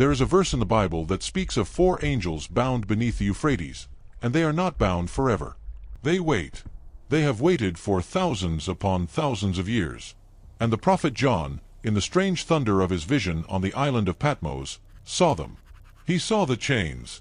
There is a verse in the Bible that speaks of 4 angels bound beneath the Euphrates, and they are not bound forever. They wait. They have waited for thousands upon thousands of years. And the prophet John, in the strange thunder of his vision on the island of Patmos, saw them. He saw the chains.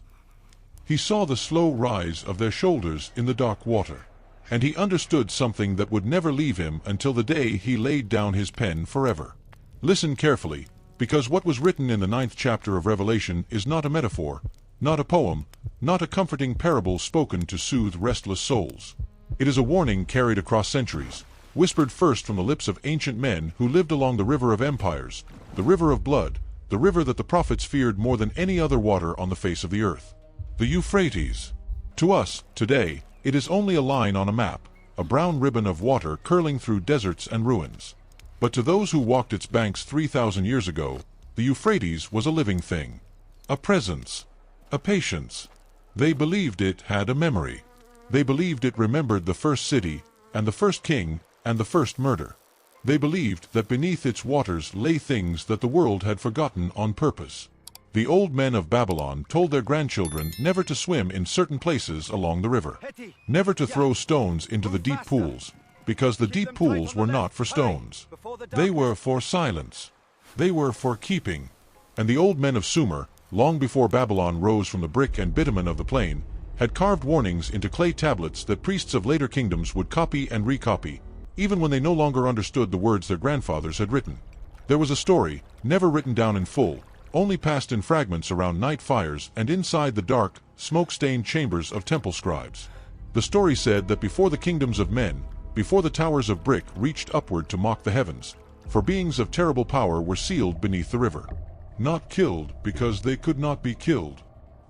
He saw the slow rise of their shoulders in the dark water. And he understood something that would never leave him until the day he laid down his pen forever. Listen carefully, because what was written in the 9th chapter of Revelation is not a metaphor, not a poem, not a comforting parable spoken to soothe restless souls. It is a warning carried across centuries, whispered first from the lips of ancient men who lived along the river of empires, the river of blood, the river that the prophets feared more than any other water on the face of the earth. The Euphrates. To us, today, it is only a line on a map, a brown ribbon of water curling through deserts and ruins. But to those who walked its banks 3,000 years ago, the Euphrates was a living thing, a presence, a patience. They believed it had a memory. They believed it remembered the first city, and the first king, and the first murder. They believed that beneath its waters lay things that the world had forgotten on purpose. The old men of Babylon told their grandchildren never to swim in certain places along the river, never to throw stones into the deep pools, because the deep pools were not for stones. They were for silence. They were for keeping. And the old men of Sumer, long before Babylon rose from the brick and bitumen of the plain, had carved warnings into clay tablets that priests of later kingdoms would copy and recopy, even when they no longer understood the words their grandfathers had written. There was a story, never written down in full, only passed in fragments around night fires and inside the dark, smoke-stained chambers of temple scribes. The story said that before the kingdoms of men, before the towers of brick reached upward to mock the heavens, for beings of terrible power were sealed beneath the river. Not killed because they could not be killed.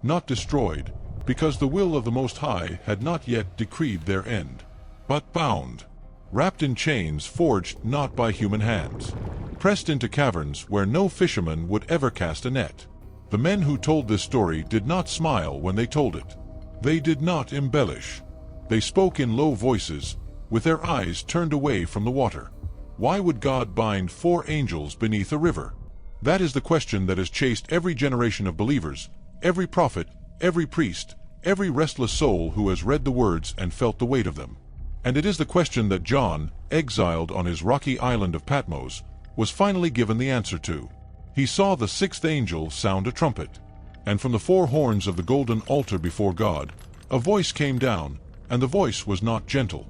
Not destroyed, because the will of the Most High had not yet decreed their end. But bound, wrapped in chains forged not by human hands, pressed into caverns where no fisherman would ever cast a net. The men who told this story did not smile when they told it. They did not embellish. They spoke in low voices, with their eyes turned away from the water. Why would God bind 4 angels beneath a river? That is the question that has chased every generation of believers, every prophet, every priest, every restless soul who has read the words and felt the weight of them. And it is the question that John, exiled on his rocky island of Patmos, was finally given the answer to. He saw the 6th angel sound a trumpet, and from the 4 horns of the golden altar before God, a voice came down, and the voice was not gentle.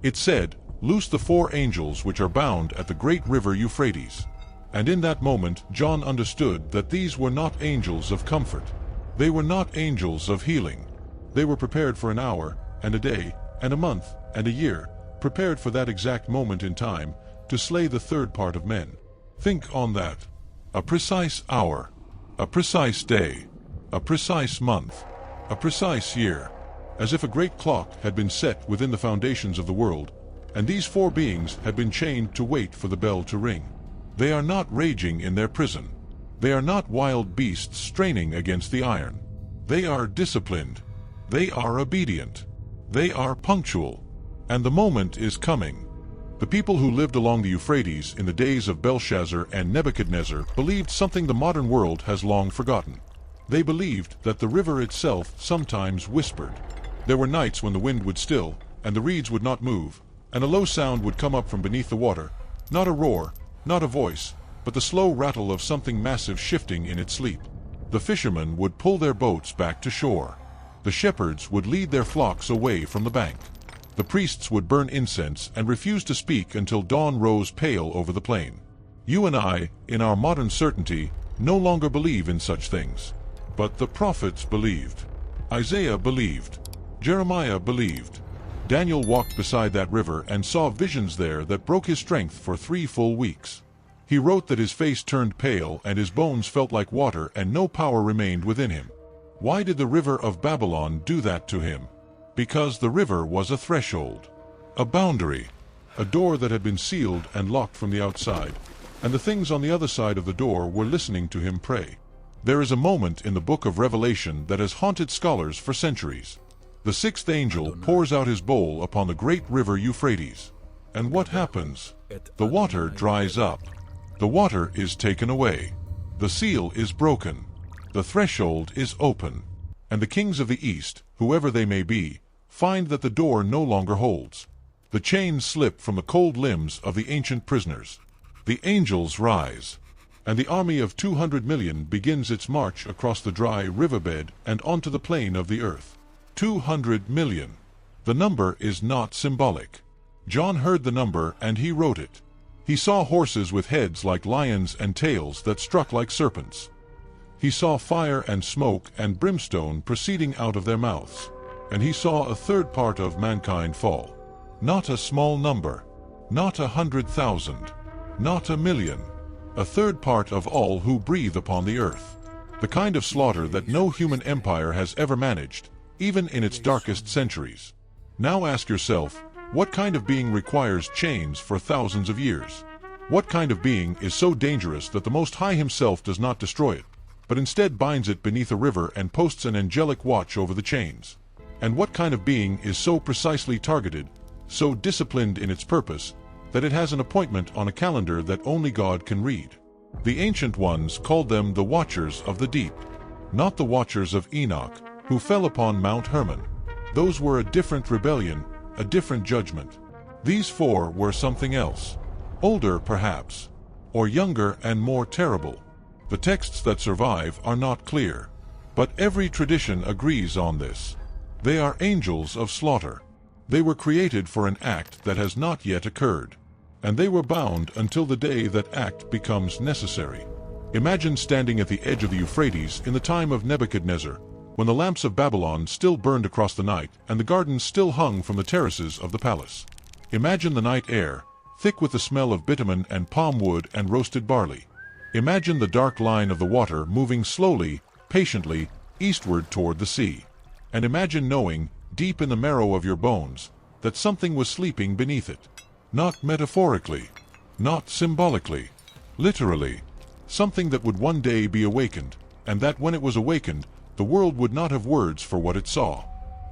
It said, "Loose the 4 angels which are bound at the great river Euphrates." And in that moment John understood that these were not angels of comfort. They were not angels of healing. They were prepared for an hour, and a day, and a month, and a year, prepared for that exact moment in time, to slay the third part of men. Think on that. A precise hour, a precise day, a precise month, a precise year, as if a great clock had been set within the foundations of the world, and these 4 beings had been chained to wait for the bell to ring. They are not raging in their prison. They are not wild beasts straining against the iron. They are disciplined. They are obedient. They are punctual. And the moment is coming. The people who lived along the Euphrates in the days of Belshazzar and Nebuchadnezzar believed something the modern world has long forgotten. They believed that the river itself sometimes whispered. There were nights when the wind would still, and the reeds would not move, and a low sound would come up from beneath the water, not a roar, not a voice, but the slow rattle of something massive shifting in its sleep. The fishermen would pull their boats back to shore. The shepherds would lead their flocks away from the bank. The priests would burn incense and refuse to speak until dawn rose pale over the plain. You and I, in our modern certainty, no longer believe in such things. But the prophets believed. Isaiah believed. Jeremiah believed. Daniel walked beside that river and saw visions there that broke his strength for 3 full weeks. He wrote that his face turned pale and his bones felt like water and no power remained within him. Why did the river of Babylon do that to him? Because the river was a threshold, a boundary, a door that had been sealed and locked from the outside, and the things on the other side of the door were listening to him pray. There is a moment in the book of Revelation that has haunted scholars for centuries. The 6th angel pours out his bowl upon the great river Euphrates. And what happens? The water dries up. The water is taken away. The seal is broken. The threshold is open, and the kings of the east, whoever they may be, find that the door no longer holds. The chains slip from the cold limbs of the ancient prisoners. The angels rise, and the army of 200 million begins its march across the dry riverbed and onto the plain of the earth. 200 million. The number is not symbolic. John heard the number and he wrote it. He saw horses with heads like lions and tails that struck like serpents. He saw fire and smoke and brimstone proceeding out of their mouths. And he saw a third part of mankind fall. Not a small number, not 100,000, not 1,000,000. A third part of all who breathe upon the earth. The kind of slaughter that no human empire has ever managed, even in its darkest centuries. Now ask yourself, what kind of being requires chains for thousands of years? What kind of being is so dangerous that the Most High himself does not destroy it, but instead binds it beneath a river and posts an angelic watch over the chains? And what kind of being is so precisely targeted, so disciplined in its purpose, that it has an appointment on a calendar that only God can read? The ancient ones called them the Watchers of the Deep, not the Watchers of Enoch, who fell upon Mount Hermon. Those were a different rebellion, a different judgment. These four were something else. Older, perhaps, or younger and more terrible. The texts that survive are not clear, but every tradition agrees on this. They are angels of slaughter. They were created for an act that has not yet occurred, and they were bound until the day that act becomes necessary. Imagine standing at the edge of the Euphrates in the time of Nebuchadnezzar, when the lamps of Babylon still burned across the night and the gardens still hung from the terraces of the palace. Imagine the night air, thick with the smell of bitumen and palm wood and roasted barley. Imagine the dark line of the water moving slowly, patiently, eastward toward the sea. And imagine knowing, deep in the marrow of your bones, that something was sleeping beneath it. Not metaphorically, not symbolically, literally. Something that would one day be awakened, and that when it was awakened, the world would not have words for what it saw.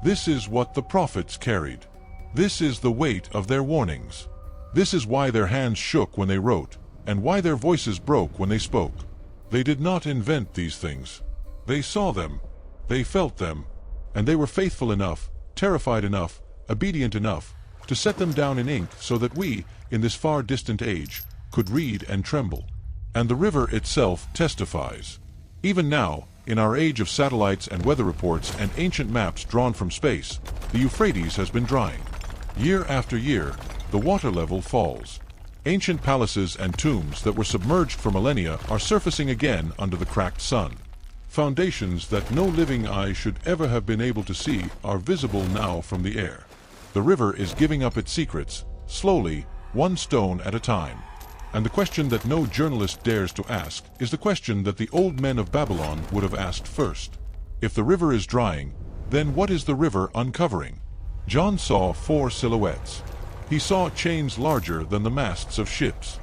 This is what the prophets carried. This is the weight of their warnings. This is why their hands shook when they wrote, and why their voices broke when they spoke. They did not invent these things. They saw them, they felt them, and they were faithful enough, terrified enough, obedient enough, to set them down in ink so that we, in this far distant age, could read and tremble. And the river itself testifies. Even now, in our age of satellites and weather reports and ancient maps drawn from space, the Euphrates has been drying. Year after year, the water level falls. Ancient palaces and tombs that were submerged for millennia are surfacing again under the cracked sun. Foundations that no living eye should ever have been able to see are visible now from the air. The river is giving up its secrets, slowly, one stone at a time. And the question that no journalist dares to ask is the question that the old men of Babylon would have asked first. If the river is drying, then what is the river uncovering? John saw four silhouettes. He saw chains larger than the masts of ships.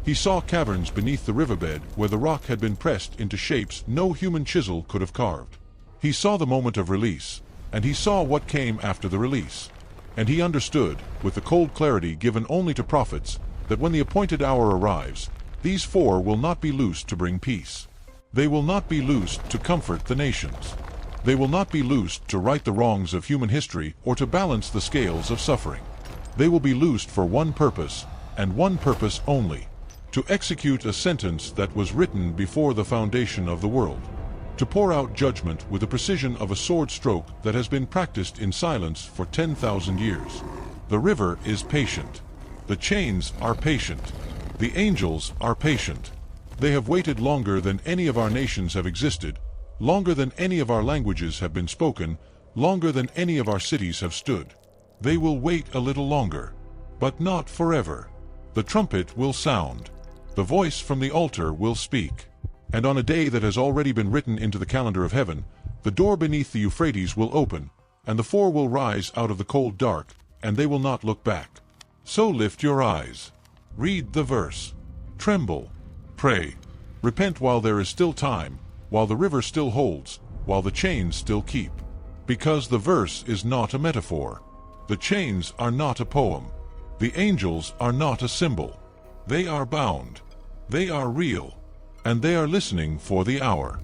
He saw caverns beneath the riverbed where the rock had been pressed into shapes no human chisel could have carved. He saw the moment of release, and he saw what came after the release. And he understood, with the cold clarity given only to prophets, that when the appointed hour arrives, these four will not be loosed to bring peace. They will not be loosed to comfort the nations. They will not be loosed to right the wrongs of human history or to balance the scales of suffering. They will be loosed for one purpose, and one purpose only: to execute a sentence that was written before the foundation of the world. To pour out judgment with the precision of a sword stroke that has been practiced in silence for 10,000 years. The river is patient. The chains are patient. The angels are patient. They have waited longer than any of our nations have existed, longer than any of our languages have been spoken, longer than any of our cities have stood. They will wait a little longer, but not forever. The trumpet will sound. The voice from the altar will speak. And on a day that has already been written into the calendar of heaven, the door beneath the Euphrates will open, and the four will rise out of the cold dark, and they will not look back. So lift your eyes. Read the verse. Tremble. Pray. Repent while there is still time, while the river still holds, while the chains still keep. Because the verse is not a metaphor. The chains are not a poem. The angels are not a symbol. They are bound. They are real. And they are listening for the hour.